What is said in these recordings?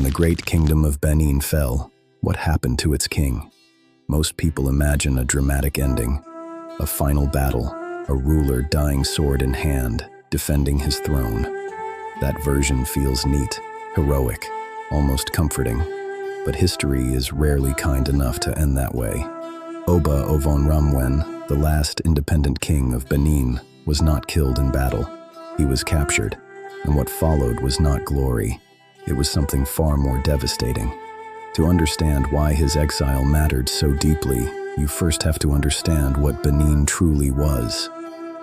the great Kingdom of Benin fell, what happened to its king? Most people imagine a dramatic ending, a final battle, a ruler dying sword in hand, defending his throne. That version feels neat, heroic, almost comforting, but history is rarely kind enough to end that way. Oba Ovonramwen, the last independent king of Benin, was not killed in battle. He was captured, and what followed was not glory. It was something far more devastating. To understand why his exile mattered so deeply, you first have to understand what Benin truly was.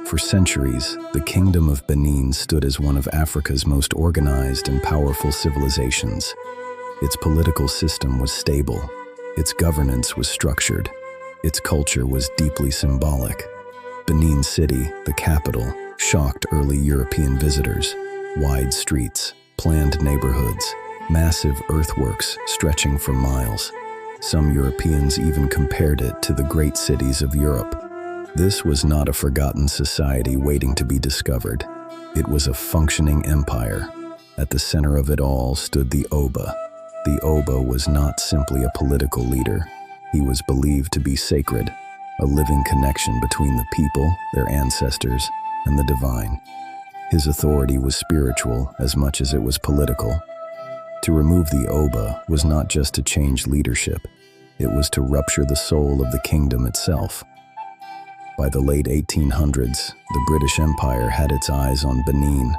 For centuries, the Kingdom of Benin stood as one of Africa's most organized and powerful civilizations. Its political system was stable, its governance was structured, its culture was deeply symbolic. Benin City, the capital, shocked early European visitors. Wide streets, planned neighborhoods, massive earthworks stretching for miles. Some Europeans even compared it to the great cities of Europe. This was not a forgotten society waiting to be discovered. It was a functioning empire. At the center of it all stood the Oba. The Oba was not simply a political leader. He was believed to be sacred, a living connection between the people, their ancestors, and the divine. His authority was spiritual as much as it was political. To remove the Oba was not just to change leadership, it was to rupture the soul of the kingdom itself. By the late 1800s, the British Empire had its eyes on Benin: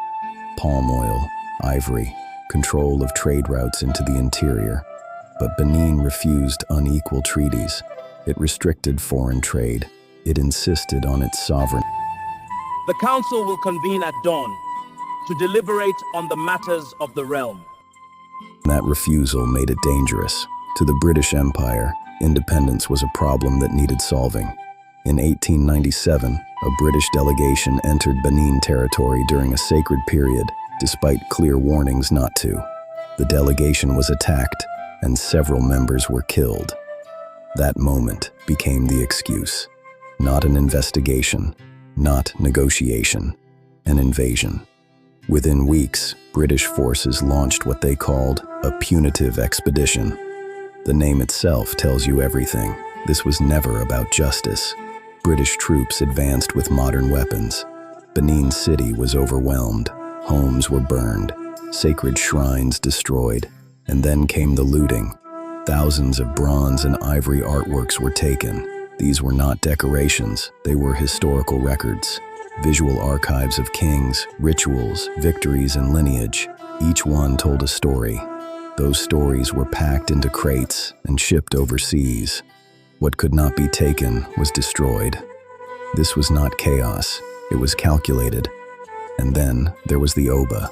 palm oil, ivory, control of trade routes into the interior. But Benin refused unequal treaties. It restricted foreign trade. It insisted on its sovereignty. The council will convene at dawn to deliberate on the matters of the realm. That refusal made it dangerous. To the British Empire, independence was a problem that needed solving. In 1897, a British delegation entered Benin territory during a sacred period, despite clear warnings not to. The delegation was attacked, and several members were killed. That moment became the excuse. Not an investigation, not negotiation, an invasion. Within weeks, British forces launched what they called a punitive expedition. The name itself tells you everything. This was never about justice. British troops advanced with modern weapons. Benin City was overwhelmed. Homes were burned, sacred shrines destroyed, and then came the looting. Thousands of bronze and ivory artworks were taken. These were not decorations, they were historical records. Visual archives of kings, rituals, victories, and lineage. Each one told a story. Those stories were packed into crates and shipped overseas. What could not be taken was destroyed. This was not chaos, it was calculated. And then there was the Oba.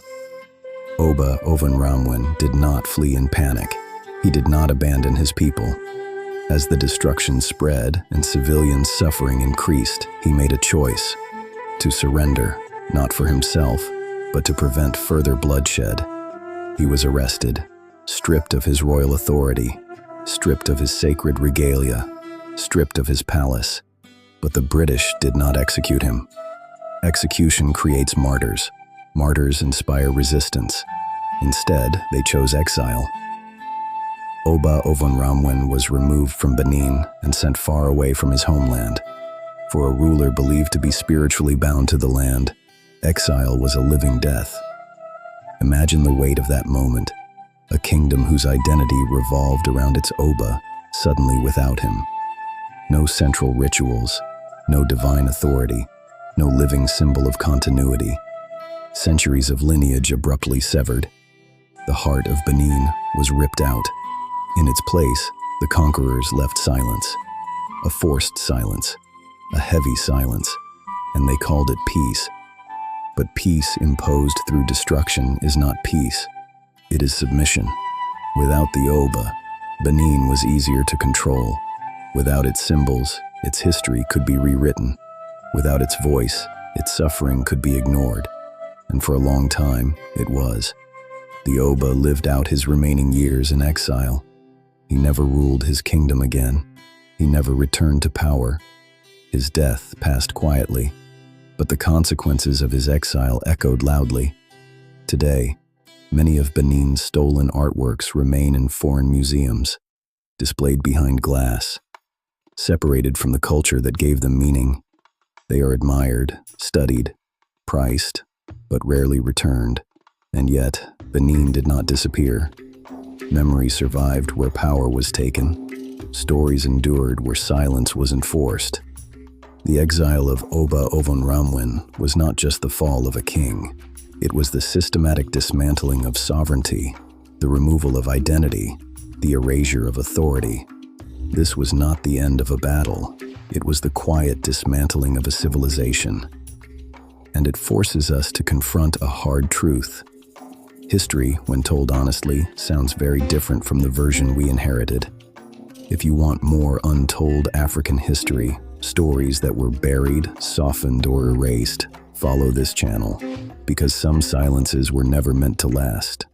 Oba Ovonramwen did not flee in panic. He did not abandon his people. As the destruction spread and civilian suffering increased, he made a choice: to surrender, not for himself, but to prevent further bloodshed. He was arrested, stripped of his royal authority, stripped of his sacred regalia, stripped of his palace. But the British did not execute him. Execution creates martyrs. Martyrs inspire resistance. Instead, they chose exile. Oba Ovonramwen was removed from Benin and sent far away from his homeland. For a ruler believed to be spiritually bound to the land, exile was a living death. Imagine the weight of that moment. A kingdom whose identity revolved around its Oba, suddenly without him. No central rituals, no divine authority, no living symbol of continuity. Centuries of lineage abruptly severed. The heart of Benin was ripped out. In its place, the conquerors left silence. A forced silence, a heavy silence, and they called it peace. But peace imposed through destruction is not peace. It is submission. Without the Oba, Benin was easier to control. Without its symbols, its history could be rewritten. Without its voice, its suffering could be ignored. And for a long time, it was. The Oba lived out his remaining years in exile. He never ruled his kingdom again. He never returned to power. His death passed quietly, but the consequences of his exile echoed loudly. Today, Many of Benin's stolen artworks remain in foreign museums, displayed behind glass. Separated from the culture that gave them meaning, they are admired, studied, priced, but rarely returned. And yet, Benin did not disappear. Memory survived where power was taken. Stories endured where silence was enforced. The exile of Oba Ovonramwen was not just the fall of a king. It was the systematic dismantling of sovereignty, the removal of identity, the erasure of authority. This was not the end of a battle. It was the quiet dismantling of a civilization. And it forces us to confront a hard truth. History, when told honestly, sounds very different from the version we inherited. If you want more untold African history, stories that were buried, softened, or erased, follow this channel, because some silences were never meant to last.